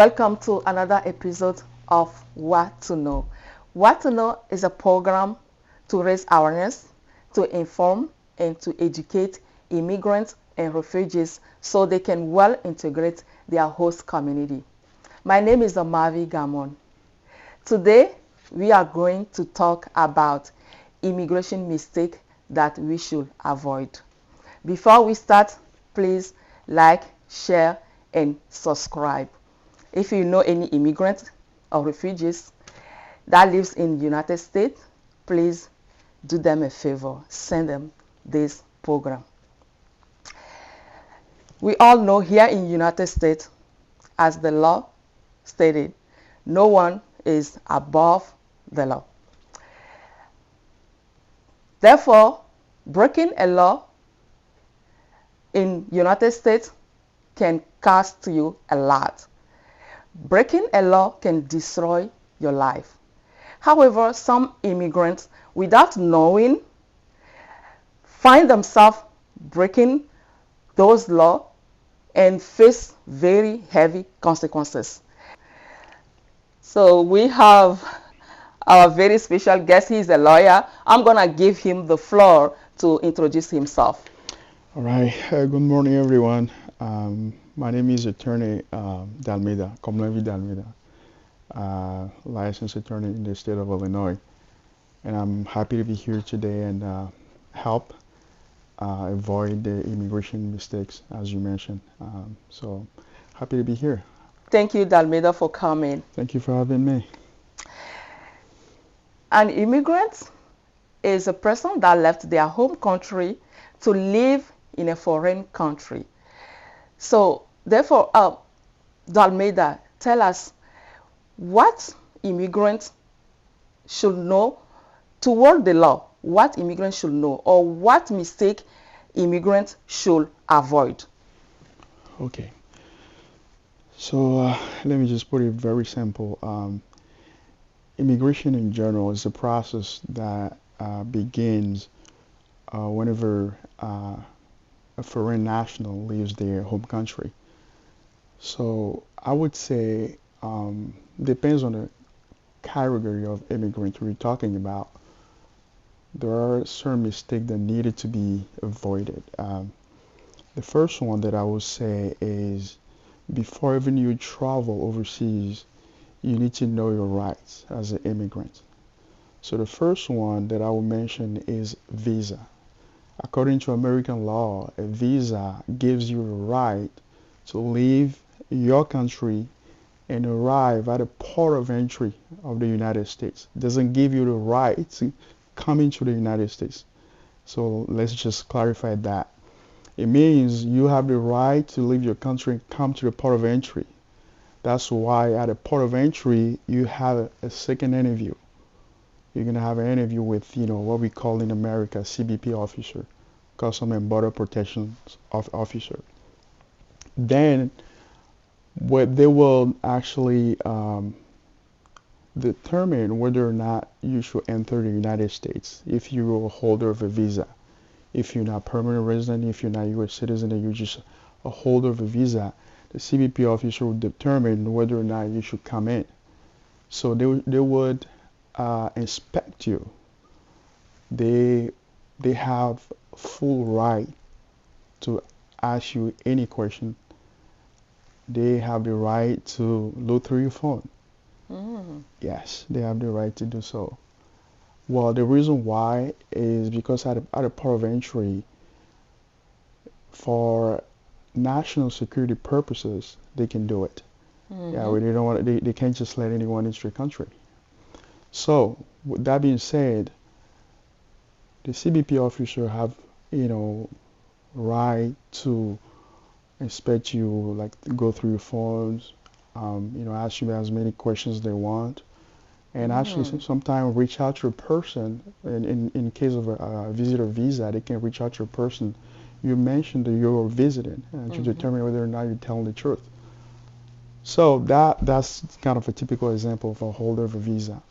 Welcome to another episode of What to Know. What to Know is a program to raise awareness, to inform, and to educate immigrants and refugees so they can well integrate their host community. My name is Amavi Gamon. Today, we are going to talk about immigration mistakes that we should avoid. Before we start, please like, share, and subscribe. If you know any immigrants or refugees that lives in the United States, please do them a favor. Send them this program. We all know here in the United States, as the law stated, no one is above the law. Therefore, breaking a law in United States can cost you a lot. Breaking a law can destroy your life. However, some immigrants, without knowing, find themselves breaking those laws and face very heavy consequences. So we have our very special guest. He is a lawyer. I'm going to give him the floor to introduce himself. All right. Good morning, everyone. My name is Attorney Dalmeda, Komlevi Dalmeda, licensed attorney in the state of Illinois. And I'm happy to be here today and help avoid the immigration mistakes, as you mentioned. So happy to be here. Thank you, Dalmeda, for coming. Thank you for having me. An immigrant is a person that left their home country to live in a foreign country. So, therefore, Dalmeda, tell us what immigrants should know toward the law, what immigrants should know, or what mistake immigrants should avoid. Okay. So let me just put it very simple. Immigration in general is a process that begins whenever a foreign national leaves their home country. So I would say depends on the category of immigrant we're talking about. There are certain mistakes that needed to be avoided. The first one that I would say is before even you travel overseas, you need to know your rights as an immigrant. So the first one that I will mention is visa. According to American law, a visa gives you the right to leave your country and arrive at a port of entry of the United States. It doesn't give you the right to come into the United States. So let's just clarify that. It means you have the right to leave your country and come to the port of entry. That's why at a port of entry, you have a second interview. You're going to have an interview with, what we call in America, CBP officer, Custom and Border Protection officer. Then, what they will actually determine whether or not you should enter the United States if you're a holder of a visa. If you're not permanent resident, if you're not a U.S. citizen, and you're just a holder of a visa, the CBP officer will determine whether or not you should come in. So they would inspect you. They have full right to ask you any question. They have the right to look through your phone. Yes, they have the right to do so. Well, the reason why is because at a port of entry, for national security purposes, they can do it. Yeah, they don't want they can't just let anyone into the country. So, with that being said, the CBP officer have, right to inspect you, like go through your phones, ask you as many questions they want, and actually sometimes reach out to a person. In case of a visitor visa, they can reach out to a person you mentioned that you're visiting to determine whether or not you're telling the truth. So that's kind of a typical example of a holder of a visa.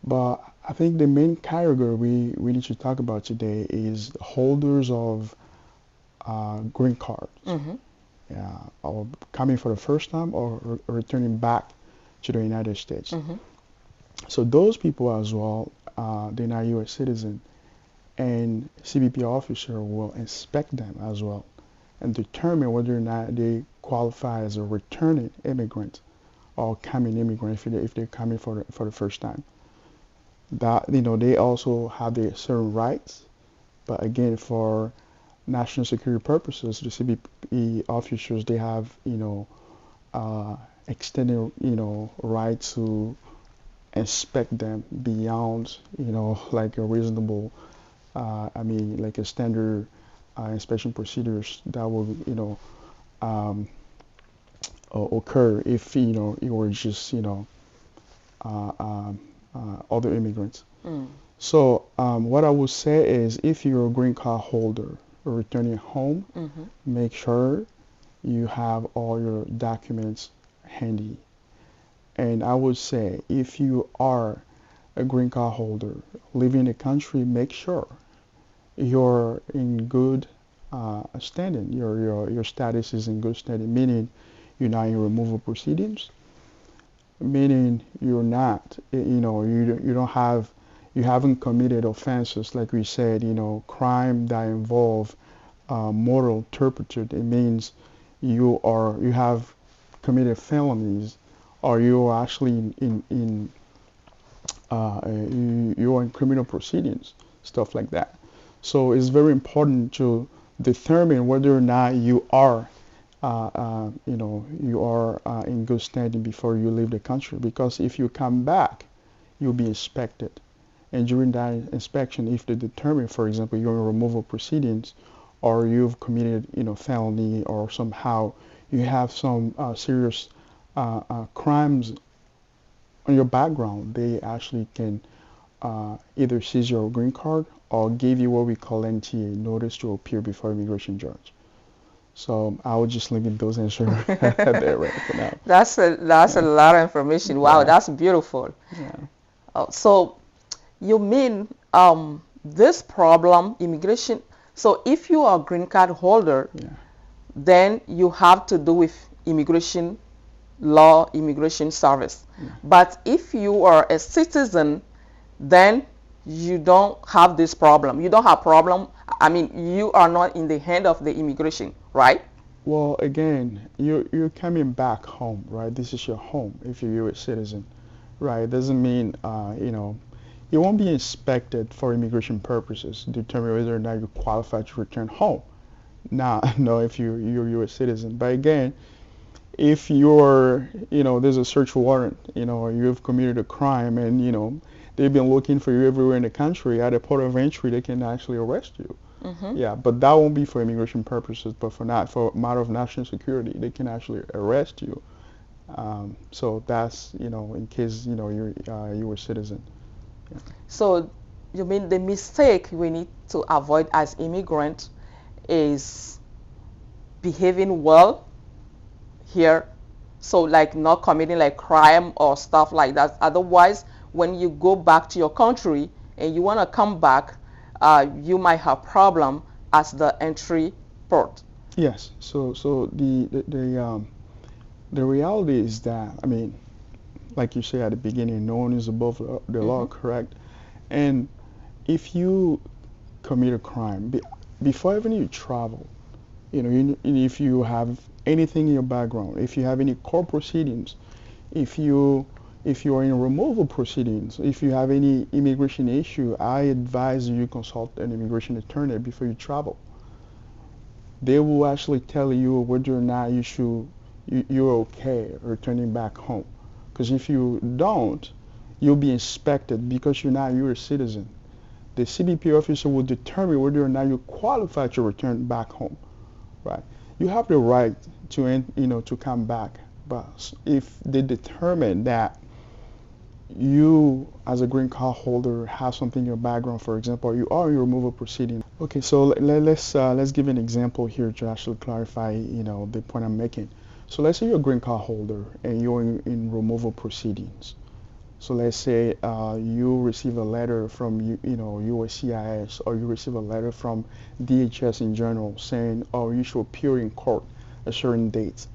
But I think the main category we need to talk about today is holders of green cards. or coming for the first time or returning back to the United States. Mm-hmm. So those people as well, they're not U.S. citizen, and CBP officer will inspect them as well and determine whether or not they qualify as a returning immigrant or coming immigrant if they're coming for the first time. That they also have their certain rights, but again for national security purposes, the CBP officers they have extended right to inspect them beyond like a reasonable like a standard inspection procedures that will um, occur if it were just uh, um, other immigrants. Mm. So what I would say is if you're a green card holder returning home, Mm-hmm. make sure you have all your documents handy. And I would say if you are a green card holder living in the country, make sure you're in good standing. Your status is in good standing, meaning you're not in removal proceedings, meaning you're not, you don't have, you haven't committed offenses like we said, crime that involve moral turpitude. It means you have committed felonies, or you are actually you are in criminal proceedings, stuff like that. So it's very important to determine whether or not you are in good standing before you leave the country. Because if you come back, you'll be inspected. And during that inspection, if they determine, for example, you're in removal proceedings, or you've committed, felony, or somehow you have some serious crimes on your background, they actually can either seize your green card or give you what we call NTA, notice to appear before immigration judge. So I would just limit those answers there right for now. That's a lot of information. Wow, Yeah. that's beautiful. Yeah. So you mean this problem, immigration? So if you are a green card holder, Yeah. then you have to do with immigration law, immigration service. Yeah. But if you are a citizen, then you don't have this problem. You don't have problem. I mean, you are not in the hand of the immigration, right? Well, again, you're coming back home, right? This is your home if you're a U.S. citizen, right? It doesn't mean you won't be inspected for immigration purposes to determine whether or not you qualify to return home. Now, no, if you're a U.S. citizen. But again, if you're, there's a search warrant, or you've committed a crime and, they've been looking for you everywhere in the country, at a port of entry, they can actually arrest you. Mm-hmm. Yeah, but that won't be for immigration purposes, but for matter of national security, they can actually arrest you. So that's, in case, you're a U.S. citizen. Yeah. So you mean the mistake we need to avoid as immigrant is behaving well here, so like not committing like crime or stuff like that. Otherwise, when you go back to your country and you want to come back, you might have problem as the entry port. Yes. So the reality is that, I mean, like you say at the beginning, no one is above the law, Mm-hmm. correct? And if you commit a crime, before even you travel, if you have anything in your background, if you have any court proceedings, if you are in removal proceedings, if you have any immigration issue, I advise you consult an immigration attorney before you travel. They will actually tell you whether or not you're okay returning back home. Because if you don't, you'll be inspected because you're not a U.S. citizen. The CBP officer will determine whether or not you qualify to return back home. Right? You have the right to come back, but if they determine that you as a green card holder have something in your background, for example, you are in removal proceeding. Okay, so let's give an example here to actually clarify the point I'm making. So let's say you're a green card holder and you're in removal proceedings. So let's say you receive a letter from USCIS, or you receive a letter from DHS in general saying, oh, you should appear in court a certain date,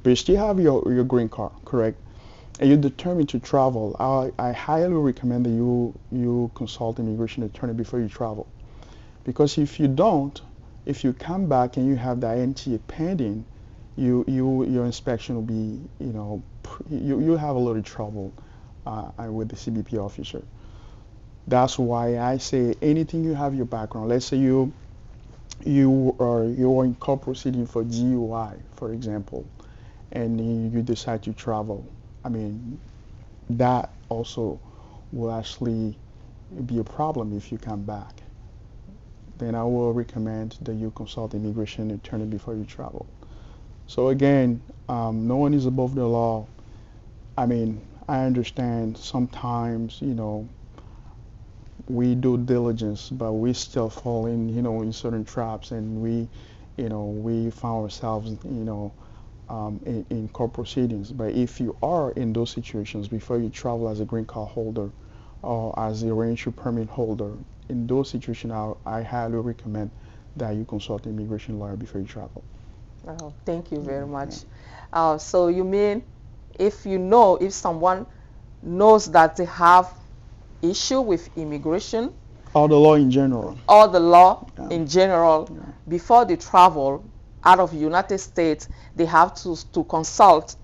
but you still have your green card, correct? And you're determined to travel, I highly recommend that you consult immigration attorney before you travel. Because if you don't, if you come back and you have the INTA pending, your inspection will be, you have a little trouble with the CBP officer. That's why I say anything you have your background. Let's say you're in court proceeding for DUI, for example, and you decide to travel. I mean, that also will actually be a problem if you come back. Then I will recommend that you consult immigration attorney before you travel. So again, no one is above the law. I mean, I understand sometimes, we do diligence, but we still fall in certain traps, and we found ourselves, in court proceedings. But if you are in those situations before you travel as a green card holder or as a reentry permit holder, in those situations, I highly recommend that you consult an immigration lawyer before you travel. Oh, thank you very much. So you mean if someone knows that they have issue with immigration Or the law in general. or the law Yeah. in general, Yeah. before they travel out of the United States, they have to consult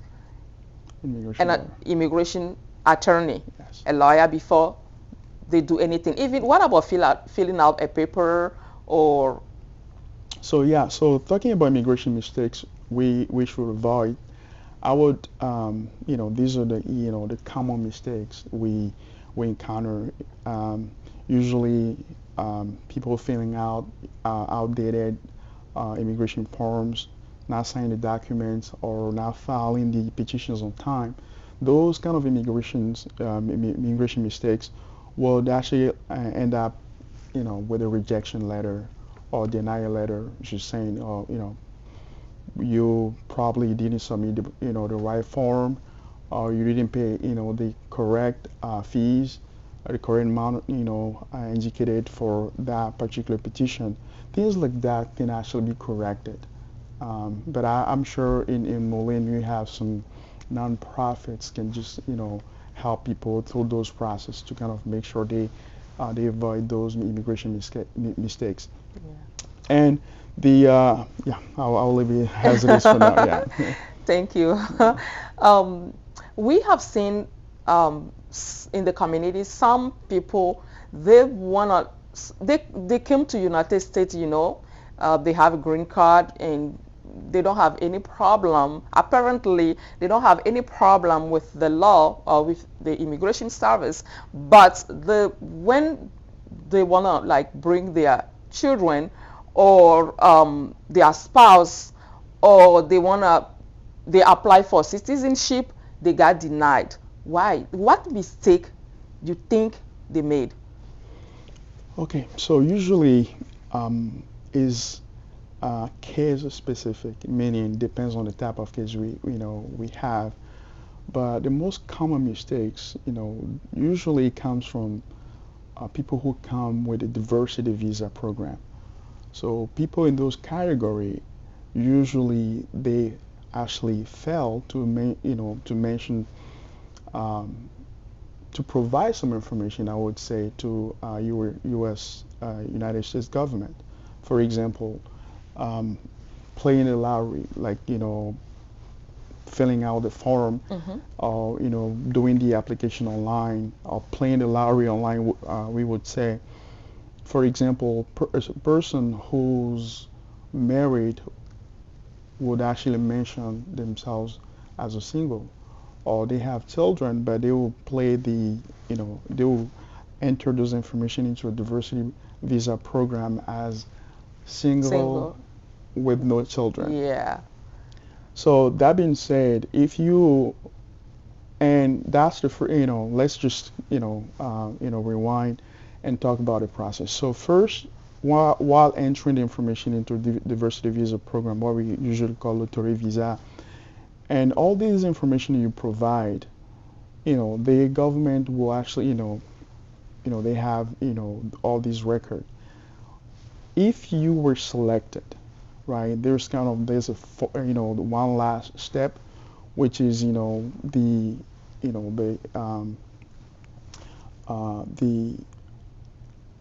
Immigration an lawyer. immigration attorney, Yes. a lawyer, before they do anything. Even what about filling out a paper or? So yeah, so talking about immigration mistakes we should avoid, I would, these are the common mistakes we encounter. Usually, people filling out outdated immigration forms, not signing the documents, or not filing the petitions on time. Those kind of immigration mistakes will actually end up, with a rejection letter or denial letter, just saying, you probably didn't submit the right form, or you didn't pay, the correct fees, or the correct amount, indicated for that particular petition. Things like that can actually be corrected. But I'm sure in Moline you have some nonprofits can just, help people through those processes to kind of make sure they avoid those immigration mistakes. Yeah. And I'll leave it as it is for now. Yeah. Thank you. um, we have seen in the community some people, they came to United States, they have a green card and they don't have any problem. Apparently, they don't have any problem with the law or with the immigration service. But when they wanna like bring their children or their spouse, or they apply for citizenship, they got denied. Why? What mistake do you think they made? Okay, so usually is case specific, meaning depends on the type of case we have. But the most common mistakes, usually comes from people who come with a diversity visa program. So people in those category, usually they actually fail to mention, to provide some information, I would say, to U.S. United States government. For example, playing the lottery, like filling out the form, Mm-hmm. or doing the application online, or playing the lottery online. We would say, for example, a person who's married would actually mention themselves as a single, or they have children, but they will play they will enter those information into a diversity visa program as single with no children. Yeah. So that being said, if you and that's let's just rewind and talk about the process. So first, while entering the information into the diversity visa program, what we usually call lottery visa, and all this information you provide, the government will actually, they have, all these records. If you were selected, right? There's the one last step, which is the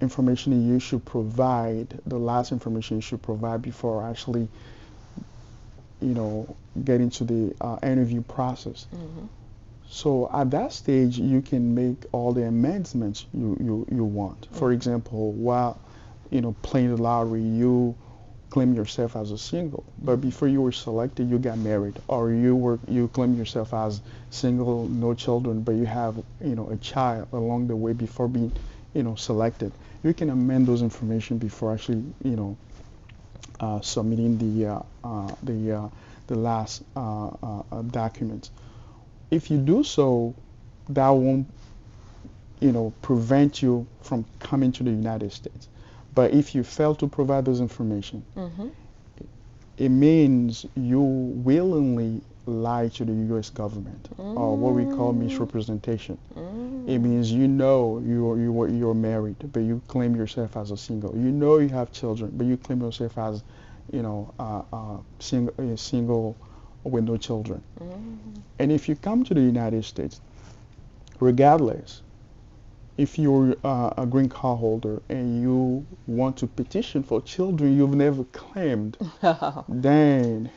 information that you should provide, the last information you should provide before actually get into the interview process. Mm-hmm. So at that stage, you can make all the amendments you want. For example, while playing the lottery, you claim yourself as a single, but before you were selected, you got married, or you claim yourself as single, no children, but you have a child along the way before being selected. You can amend those information before actually submitting the last document. If you do so, that won't prevent you from coming to the United States. But if you fail to provide those information, Mm-hmm. it means you willingly lie to the U.S. government, or what we call misrepresentation. It means you're married, but you claim yourself as a single. You know you have children, but you claim yourself as single with no children. And if you come to the United States, regardless, if you're a green card holder and you want to petition for children you've never claimed, then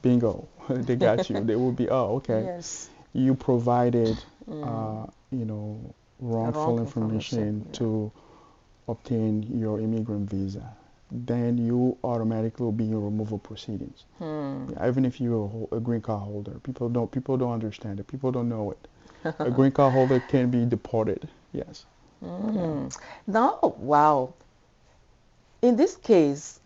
bingo, they got you. They will be, oh, okay, Yes. you provided, Mm. wrongful Wrong information information. to obtain your immigrant visa. Then you automatically will be in removal proceedings. Hmm. Yeah, even if you're a green card holder, people don't understand it. People don't know it. A green card holder can be deported. Yes. Mm. Now, wow. In this case,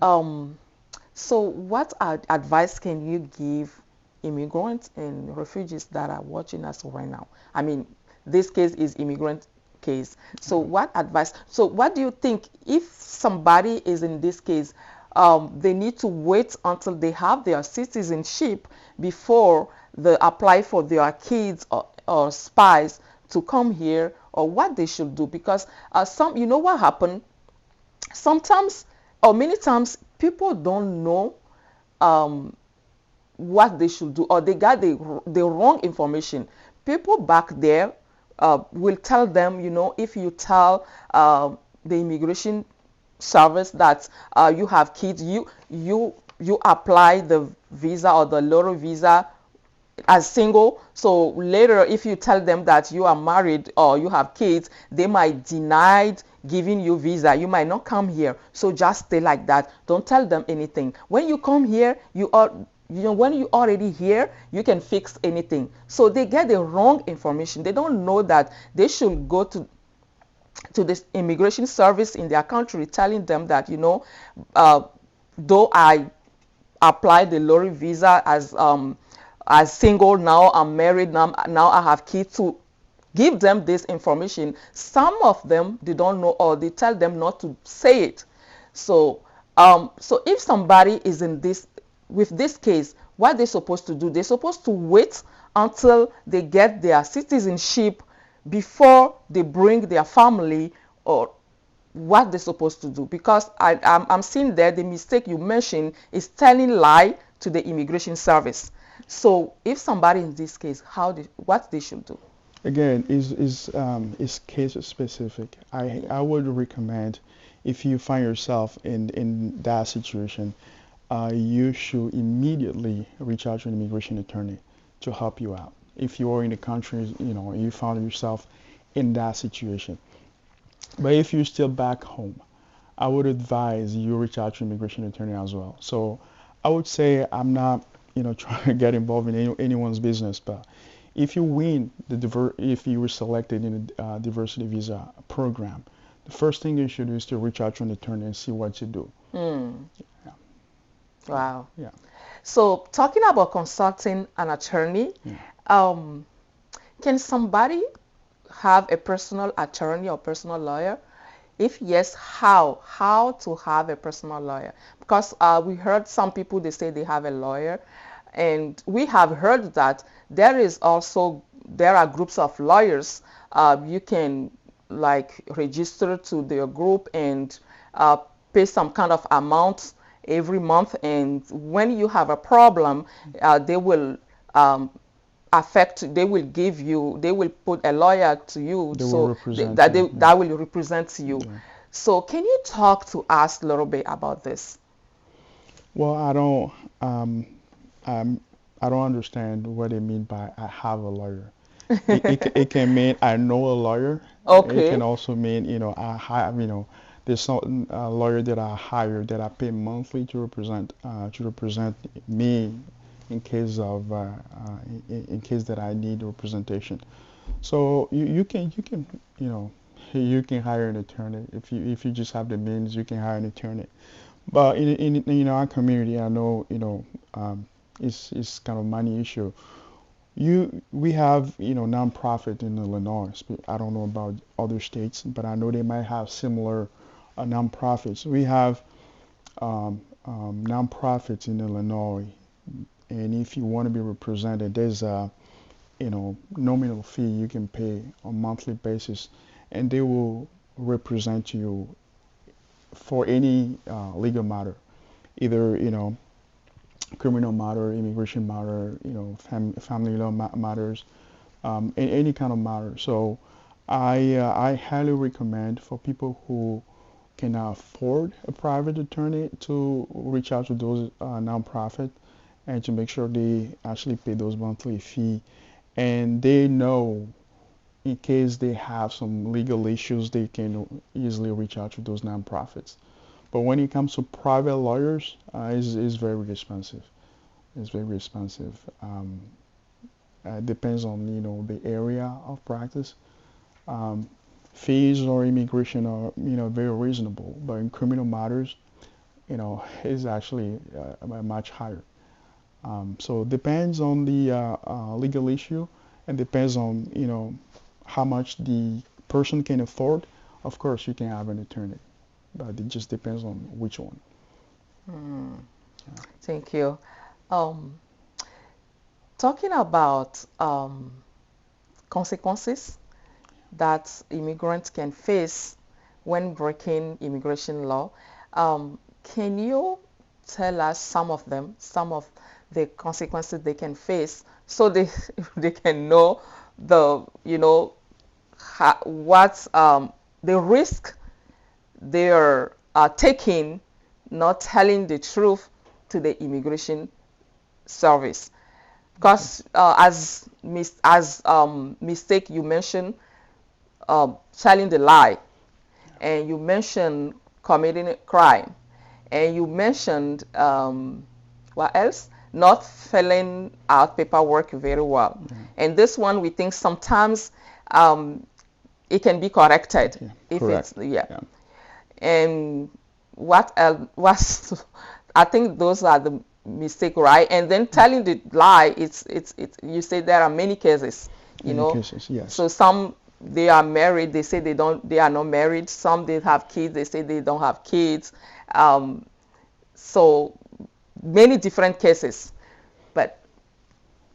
so what advice can you give immigrants and refugees that are watching us right now? I mean, this case is immigrant case. So what advice? So what do you think if somebody is in this case, they need to wait until they have their citizenship before they apply for their kids or spies to come here, or what they should do? Because you know what happened? Sometimes or many times people don't know um, what they should do, or they got the wrong information. People back there will tell them, if you tell the immigration service that you have kids, you apply the visa or the lottery visa as single. So later, if you tell them that you are married or you have kids, they might deny giving you visa. You might not come here. So just stay like that. Don't tell them anything. When you come here, when you already here, you can fix anything. So they get the wrong information. They don't know that they should go to this immigration service in their country, telling them that though I applied the lottery visa as single, now I'm married, now I have kids, to give them this information. Some of them, they don't know, or they tell them not to say it. So if somebody is in this with this case, what they're supposed to do, they're supposed to wait until they get their citizenship before they bring their family, or what they're supposed to do. Because I'm seeing there the mistake you mentioned is telling lie to the immigration service. So if somebody in this case, what they should do? Again, is case specific. I would recommend, if you find yourself in that situation, you should immediately reach out to an immigration attorney to help you out. If you are in the country, you found yourself in that situation. But if you're still back home, I would advise you reach out to an immigration attorney as well. So I would say, I'm not, trying to get involved in anyone's business, but if you win if you were selected in a diversity visa program, the first thing you should do is to reach out to an attorney and see what you do. Hmm. Yeah. Wow. Yeah. So talking about consulting an attorney, Yeah. um, can somebody have a personal attorney or personal lawyer? If yes, how? How to have a personal lawyer? Because we heard some people, they say they have a lawyer, and we have heard that there are groups of lawyers. You can like register to their group and pay some kind of amount, every month, and when you have a problem, they will um, they will give you, they will put a lawyer to you, They will so represent you. Yeah. that will represent you. Yeah. So can you talk to us a little bit about this? Well, um, um, I don't understand what they mean by I have a lawyer. It can mean I know a lawyer. It can Okay. also mean, I have, there's some lawyer that I hire that I pay monthly to represent me in case of in case that I need representation. So you can you know you can hire an attorney if you just have the means. You can hire an attorney. But in our community, I know it's kind of money issue. We have nonprofit in Illinois. I don't know about other states, but I know they might have similar nonprofits. We have nonprofits in Illinois, and if you want to be represented, there's a nominal fee you can pay on a monthly basis, and they will represent you for any legal matter, either criminal matter, immigration matter, family law matters, any kind of matter. So I highly recommend for people who can afford a private attorney to reach out to those nonprofit and to make sure they actually pay those monthly fee, and they know in case they have some legal issues, they can easily reach out to those nonprofits. But when it comes to private lawyers, it's very expensive. It's very expensive. Depends on the area of practice. Um, Fees or immigration are very reasonable, but in criminal matters, is actually much higher. So it depends on the legal issue, and depends on how much the person can afford. Of course, you can have an attorney, but it just depends on which one. Hmm. Yeah. Thank you. Um, Talking about consequences that immigrants can face when breaking immigration law, can you tell us some of them, some of the consequences they can face, so they they can know the what the risk they're taking, not telling the truth to the immigration service? Okay. Because mistake you mentioned, telling the lie, and you mentioned committing a crime, and you mentioned what else? Not filling out paperwork very well. Yeah. And this one, we think sometimes um, it can be corrected Yeah. if Correct. it's, yeah. Yeah. And what else was? I think those are the mistake, right? And then telling the lie, it's you say there are many cases, you Many know. cases. Yes. So some, they are married, they say they are not married. Some they have kids, they say they don't have kids. Um, so many different cases. But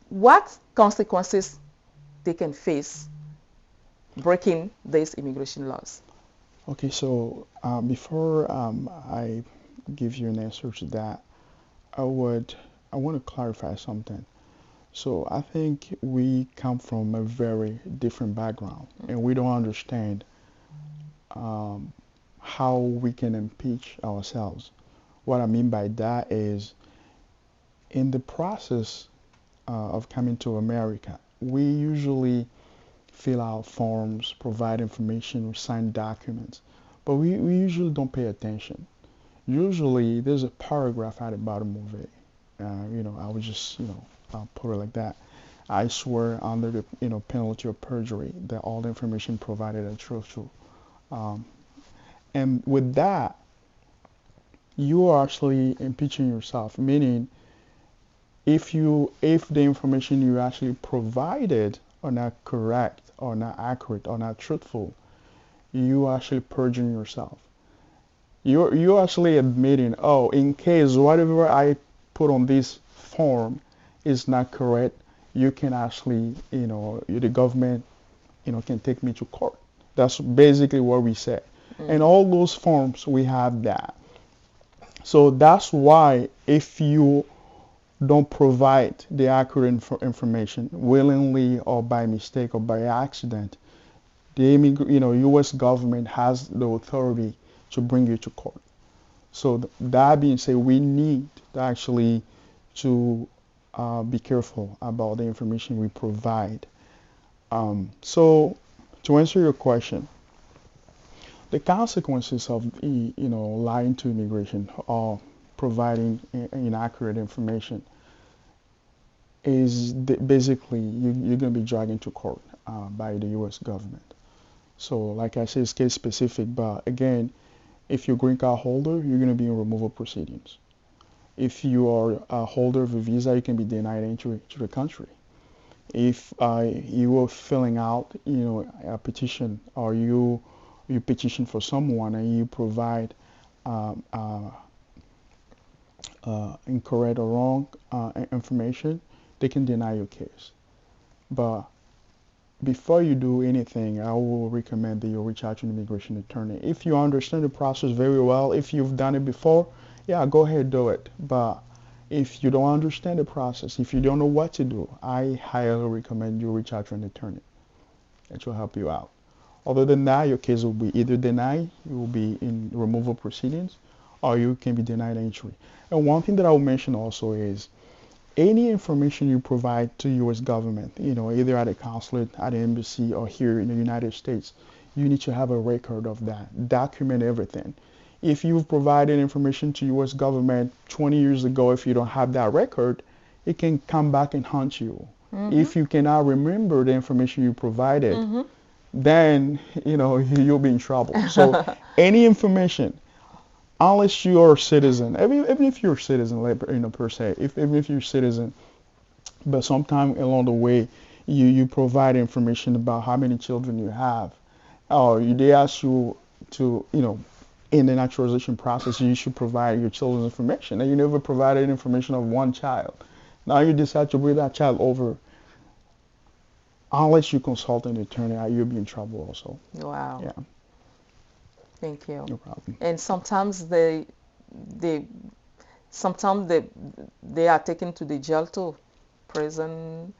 what consequences they can face breaking these immigration laws? Okay. So before I give you an answer to that, I would I want to clarify something. So I think we come from a very different background, and we don't understand um, how we can impeach ourselves. What I mean by that is, in the process of coming to America, we usually fill out forms, provide information, we sign documents, but we usually don't pay attention. Usually, there's a paragraph at the bottom of it. I would just, put it like that. I swear under the, penalty of perjury that all the information provided are truthful. Um, and with that, you are actually impeaching yourself, meaning if the information you actually provided are not correct or not accurate or not truthful, you are actually perjuring yourself. You're actually admitting, oh, in case whatever I put on this form is not correct, you can actually, the government, can take me to court. That's basically what we said. And Mm. all those forms, we have that. So that's why if you don't provide the accurate information willingly or by mistake or by accident, the U.S. government has the authority to bring you to court. So that being said, we need actually to be careful about the information we provide. So to answer your question, the consequences of lying to immigration or providing inaccurate information is basically you're going to be dragged into court by the U.S. government. So like I said, it's case specific, but again, if you're a green card holder, you're going to be in removal proceedings. If you are a holder of a visa, you can be denied entry to the country. If you are filling out, a petition, or you petition for someone and you provide um, uh, incorrect or wrong information, they can deny your case. But before you do anything, I will recommend that you reach out to an immigration attorney. If you understand the process very well, if you've done it before, yeah, go ahead, do it. But if you don't understand the process, if you don't know what to do, I highly recommend you reach out to an attorney. That will help you out. Other than that, your case will be either denied, you will be in removal proceedings, or you can be denied entry. And one thing that I will mention also is any information you provide to U.S. government, either at a consulate, at an embassy, or here in the United States, you need to have a record of that. Document everything. If you've provided information to U.S. government 20 years ago, if you don't have that record, it can come back and haunt you. Mm-hmm. If you cannot remember the information you provided, mm-hmm. then you'll be in trouble. So any information, unless you are a citizen, even if you're a citizen, per se, even if you're a citizen, but sometime along the way, you provide information about how many children you have, or they ask you to, in the naturalization process, you should provide your children's information, and you never provided information of one child. Now you decide to bring that child over. Unless you consult an attorney, you'll be in trouble also. Wow. Yeah. Thank you. No problem. And sometimes they are taken to the jail too, prison.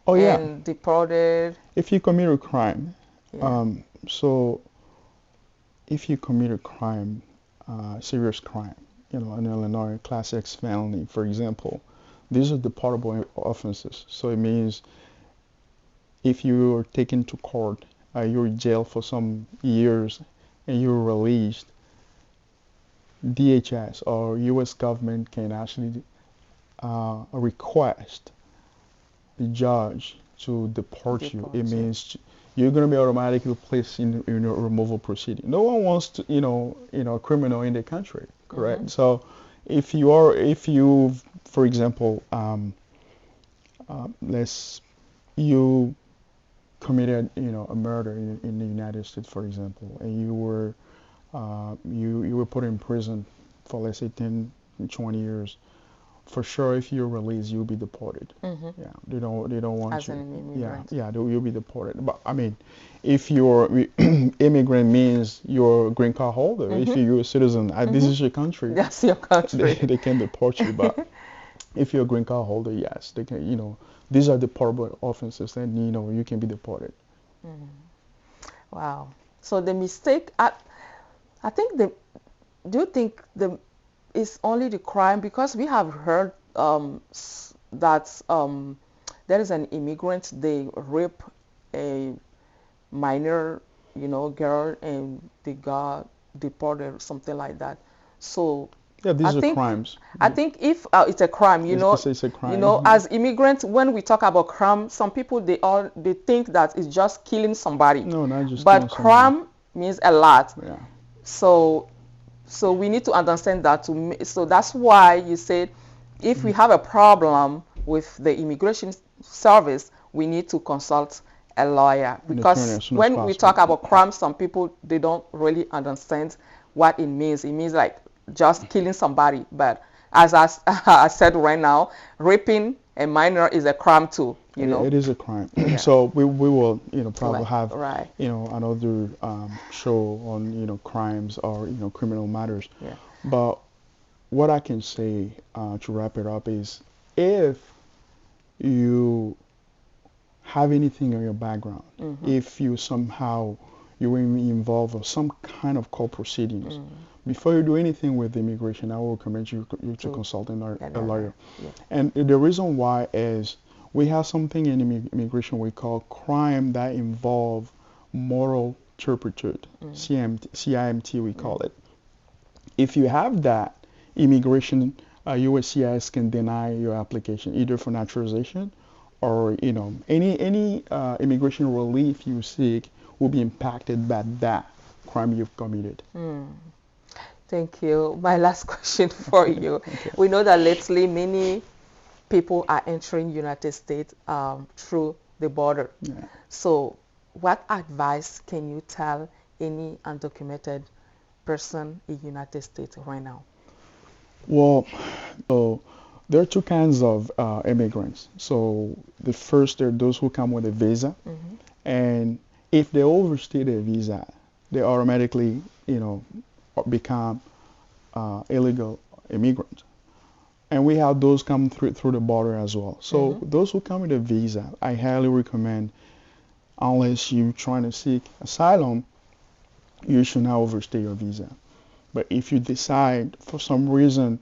Oh yeah. And deported. If you commit a crime, yeah. So if you commit a crime, serious crime, in Illinois, Class X felony, for example, these are deportable offenses. So it means if you are taken to court, you're in jail for some years, and you're released, DHS or U.S. government can actually request the judge to deport you. It means you're going to be automatically placed in a removal proceeding. No one wants to, a criminal in the country, correct? Mm-hmm. So if you, for example, you committed, a murder in the United States, for example, and you were put in prison for, let's say, 10, 20 years. For sure, if you're released, you'll be deported. Mm-hmm. Yeah, they don't want as you. An immigrant. Yeah, you'll be deported. But I mean, if you're immigrant means you're a green card holder. Mm-hmm. If you're a citizen, mm-hmm. This is your country. That's your country. They can deport you. But if you're a green card holder, yes, they can. These are deportable offenses, and you can be deported. Mm. Wow. So the mistake, I think do you think it's only the crime? Because we have heard that there is an immigrant, they rape a minor, girl, and they got deported or something like that. So yeah, these are crimes. I think if it's a crime, it's a crime. As immigrants, when we talk about crime, some people they think that it's just killing somebody. No, not just. But crime means a lot. Yeah. So we need to understand that. So that's why you said if we have a problem with the immigration service, we need to consult a lawyer, because when we talk about crime, some people they don't really understand what it means. It means like just killing somebody, but as I said right now, raping a minor is a crime too. It is a crime. Yeah. So we will probably have right. Another show on crimes or criminal matters. Yeah. But what I can say to wrap it up is, if you have anything in your background, if you somehow you were involved in some kind of court proceedings, before you do anything with immigration, I will recommend you to consult a lawyer. Yeah. And the reason why is, we have something in immigration we call crime that involve moral turpitude, CIMT we call it. If you have that, immigration, USCIS can deny your application either for naturalization, or any immigration relief you seek will be impacted by that crime you've committed. Thank you. My last question for you. Okay. We know that lately many people are entering United States through the border. Yeah. So what advice can you tell any undocumented person in United States right now? Well, so there are two kinds of immigrants. So the first, are those who come with a visa, and if they overstay their visa, they automatically, become illegal immigrants. And we have those come through the border as well. So those who come with a visa, I highly recommend, unless you're trying to seek asylum, you should not overstay your visa. But if you decide, for some reason,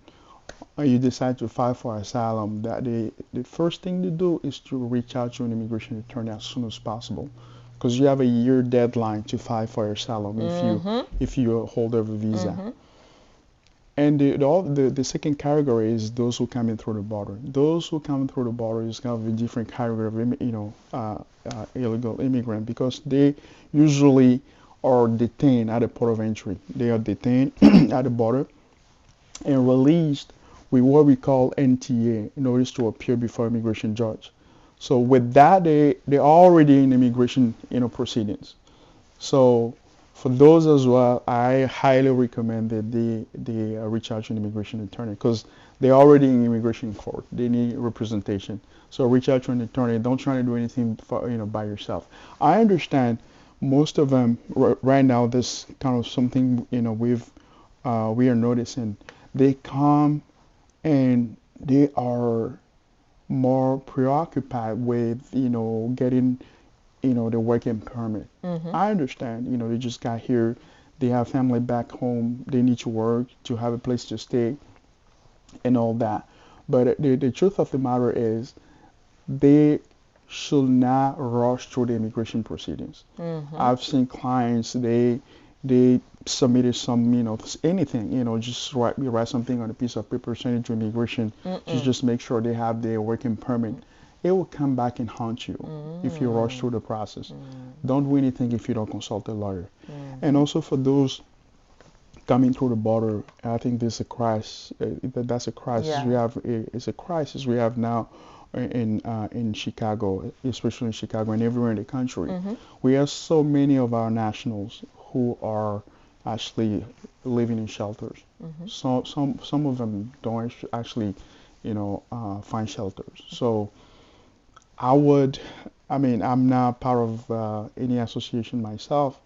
you decide to file for asylum, that the first thing to do is to reach out to an immigration attorney as soon as possible, because you have a year deadline to file for asylum if you hold a visa. And the second category is those who come in through the border. Those who come through the border is kind of a different category of illegal immigrant, because they usually are detained at the port of entry. They are detained at the border and released with what we call NTA, notice to appear before immigration judge. So with that, they're already in immigration proceedings. So for those as well, I highly recommend that they reach out to an immigration attorney, because they're already in immigration court. They need representation. So reach out to an attorney. Don't try to do anything by yourself. I understand most of them right now. This kind of something we are noticing. They come and they are more preoccupied with getting the working permit. I understand, they just got here, they have family back home, they need to work to have a place to stay and all that. But the truth of the matter is, they should not rush through the immigration proceedings. I've seen clients, they submitted some, anything, just write something on a piece of paper, send it to immigration, just make sure they have their working permit. It will come back and haunt you if you rush through the process. Don't do anything if you don't consult a lawyer. And also for those coming through the border, I think there's a crisis. That's a crisis. Yeah. It's a crisis we have now in Chicago, especially in Chicago and everywhere in the country. We have so many of our nationals who are actually living in shelters. So some of them don't actually, find shelters. So I'm not part of any association myself,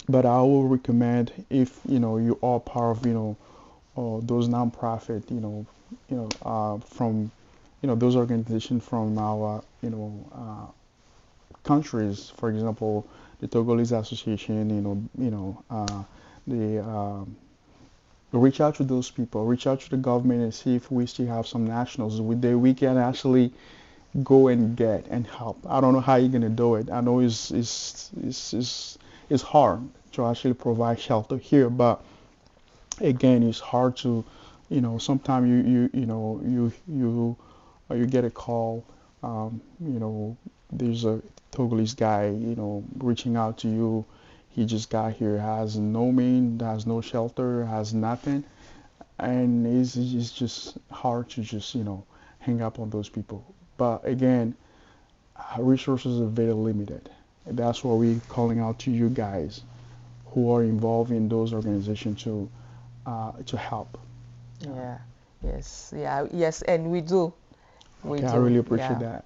but I will recommend, if you are part of those nonprofit, from those organizations from our countries, for example, the Togolese Association, reach out to those people, reach out to the government and see if we still have some nationals we can actually go and get and help. I don't know how you're gonna do it. I know it's hard to actually provide shelter here, but again, it's hard to, sometimes you get a call, there's a Togolese guy, reaching out to you. He just got here, has no mean, has no shelter, has nothing, and it's just hard to just hang up on those people. But again, resources are very limited. That's why we're calling out to you guys who are involved in those organizations to help. Yeah. Yes. Yeah. Yes. And we do. We Okay, do. I really appreciate that.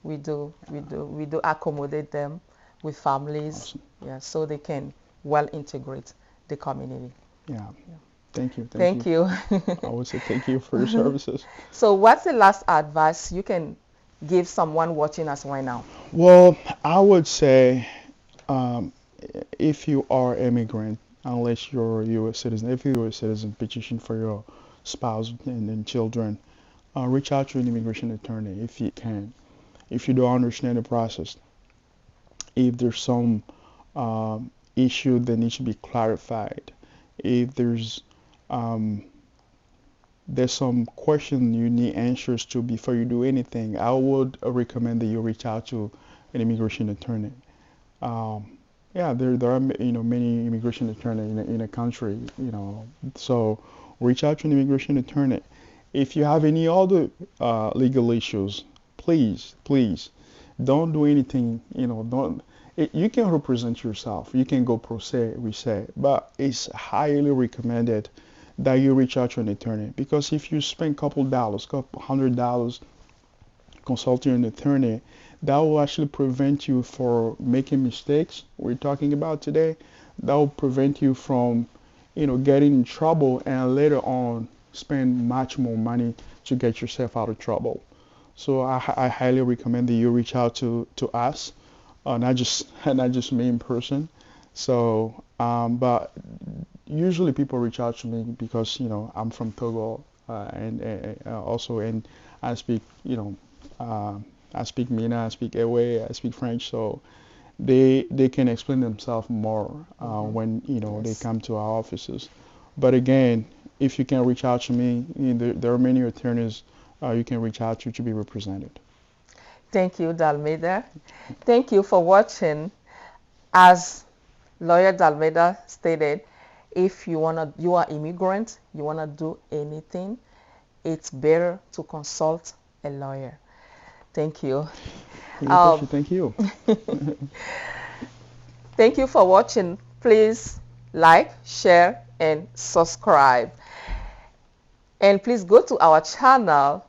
We do. We do accommodate them with families. Awesome. Yeah. So they can well integrate the community. Yeah. Thank you. Thank Thank you. you. I would say thank you for your services. So what's the last advice you can give someone watching us right now? Well, I would say um, if you are immigrant, unless you're a U.S. citizen, if you're a U.S. citizen, petition for your spouse and children, reach out to an immigration attorney if you can. If you don't understand the process, if there's some issue that needs to be clarified, if um, there's some question you need answers to before you do anything, I would recommend that you reach out to an immigration attorney. Um, yeah, there are many immigration attorneys in a country, so reach out to an immigration attorney. If you have any other legal issues, please don't do anything. Don't. You can represent yourself. You can go pro se, we say, but it's highly recommended that you reach out to an attorney, because if you spend a couple dollars, couple $100 consulting an attorney, that will actually prevent you for making mistakes we're talking about today. That will prevent you from, getting in trouble and later on spend much more money to get yourself out of trouble. So I highly recommend that you reach out to us, not just not just me in person. So, but usually people reach out to me because I'm from Togo, and also and I speak uh, I speak Mina, I speak Ewe, I speak French, so they can explain themselves more when they Yes. come to our offices. But again, if you can reach out to me, there are many attorneys you can reach out to be represented. Thank you, Dalmeda. Thank you for watching. As Lawyer Dalmeda stated, if you are immigrant, you wanna do anything, it's better to consult a lawyer. Thank you. Really Um, appreciate. Thank you. Thank you for watching. Please like, share, and subscribe. And please go to our channel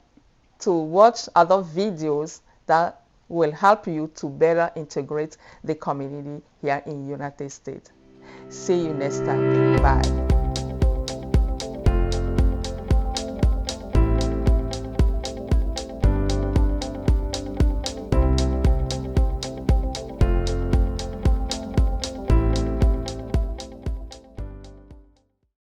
to watch other videos that will help you to better integrate the community here in United States. See you next time. Bye.